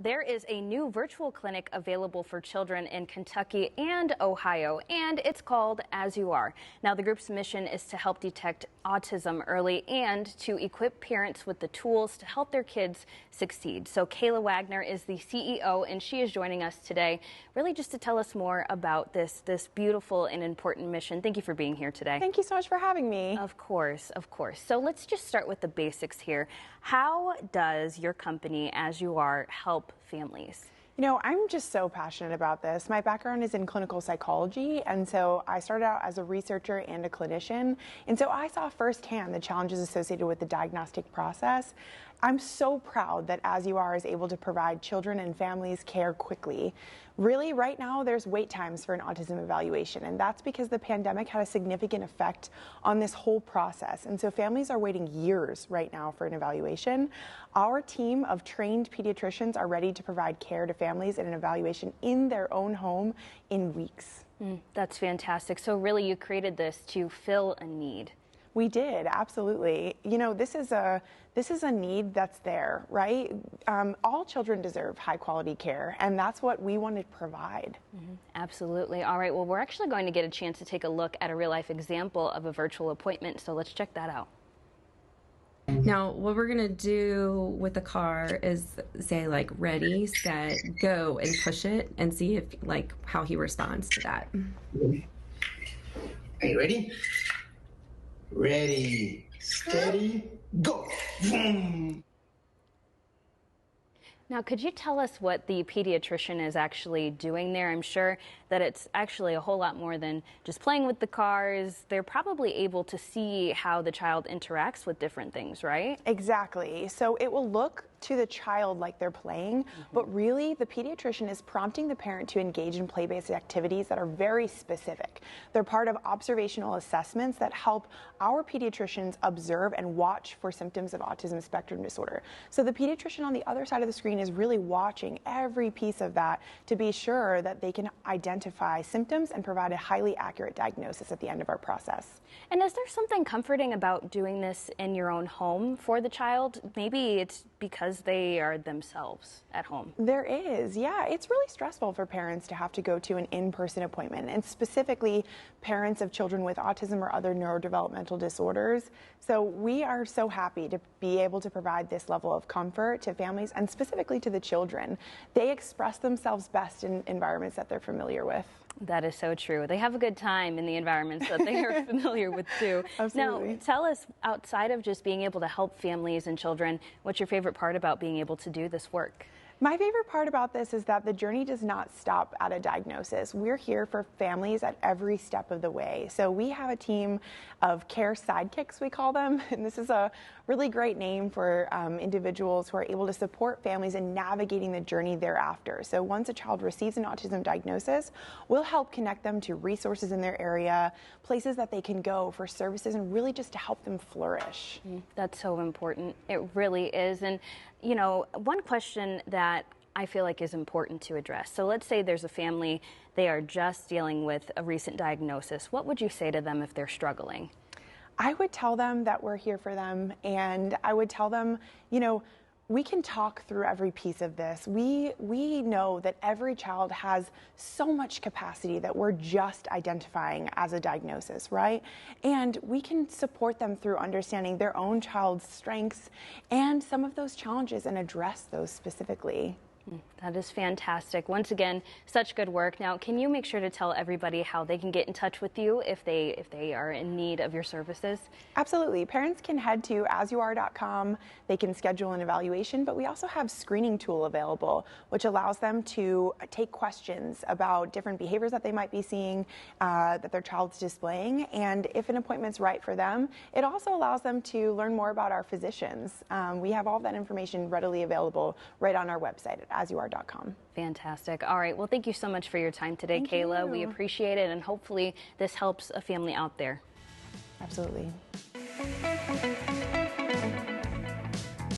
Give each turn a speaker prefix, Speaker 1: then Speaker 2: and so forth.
Speaker 1: There is a new virtual clinic available for children in Kentucky and Ohio, and it's called As You Are. Now, the group's mission is to help detect autism early and to equip parents with the tools to help their kids succeed. So Kayla Wagner is the CEO, and she is joining us today, really just to tell us more about this beautiful and important mission. Thank you for being here today.
Speaker 2: Thank you so much for having me.
Speaker 1: Of course, of course. So let's just start with the basics here. How does your company, As You Are, help families?
Speaker 2: You know, I'm just so passionate about this. My background is in clinical psychology, and so I started out as a researcher and a clinician, and so I saw firsthand the challenges associated with the diagnostic process. I'm so proud that As You Are is able to provide children and families care quickly. Really, right now, there's wait times for an autism evaluation, and that's because the pandemic had a significant effect on this whole process. And so families are waiting years right now for an evaluation. Our team of trained pediatricians are ready to provide care to families and an evaluation in their own home in weeks.
Speaker 1: That's fantastic. So really, you created this to fill a need.
Speaker 2: We did, absolutely. You know, this is a need that's there, right? All children deserve high quality care, and that's what we want to provide.
Speaker 1: Absolutely. All right, well, we're actually going to get a chance to take a look at a real life example of a virtual appointment, so let's check that out.
Speaker 3: Now, what we're going to do with the car is say like ready, set, go, and push it and see if like how he responds to that.
Speaker 4: Are you ready? Ready, steady, go. Boom.
Speaker 1: Now, could you tell us what the pediatrician is actually doing there? I'm sure that it's actually a whole lot more than just playing with the cars. They're probably able to see how the child interacts with different things, right?
Speaker 2: Exactly. So it will look to the child like they're playing, but really the pediatrician is prompting the parent to engage in play-based activities that are very specific. They're part of observational assessments that help our pediatricians observe and watch for symptoms of autism spectrum disorder. So the pediatrician on the other side of the screen is really watching every piece of that to be sure that they can identify symptoms and provide a highly accurate diagnosis at the end of our process.
Speaker 1: And is there something comforting about doing this in your own home for the child? Maybe it's because they are themselves at home.
Speaker 2: There is, yeah. It's really stressful for parents to have to go to an in-person appointment, and specifically parents of children with autism or other neurodevelopmental disorders. So we are so happy to be able to provide this level of comfort to families and specifically to the children. They express themselves best in environments that they're familiar with.
Speaker 1: That is so true. They have a good time in the environments that they are familiar with too.
Speaker 2: Absolutely.
Speaker 1: Now, tell us, outside of just being able to help families and children, what's your favorite part about being able to do this work?
Speaker 2: My favorite part about this is that the journey does not stop at a diagnosis. We're here for families at every step of the way. So we have a team of care sidekicks, we call them, and this is a really great name for individuals who are able to support families in navigating the journey thereafter. So once a child receives an autism diagnosis, we'll help connect them to resources in their area, places that they can go for services, and really just to help them flourish.
Speaker 1: That's so important. It really is. And you know, one question that I feel like is important to address. So let's say there's a family, they are just dealing with a recent diagnosis. What would you say to them if they're struggling?
Speaker 2: I would tell them that we're here for them, and I would tell them, you know, we can talk through every piece of this. We know that every child has so much capacity that we're just identifying as a diagnosis, right? And we can support them through understanding their own child's strengths and some of those challenges and address those specifically.
Speaker 1: That is fantastic. Once again, such good work. Now, can you make sure to tell everybody how they can get in touch with you if they are in need of your services?
Speaker 2: Absolutely. Parents can head to asyouare.com. They can schedule an evaluation, but we also have a screening tool available, which allows them to take questions about different behaviors that they might be seeing, that their child's displaying. And if an appointment's right for them, it also allows them to learn more about our physicians. We have all that information readily available right on our website at asyouare.com.
Speaker 1: Fantastic. All right. Well, thank you so much for your time today, Kayla. We appreciate it, and hopefully this helps a family out there.
Speaker 2: Absolutely.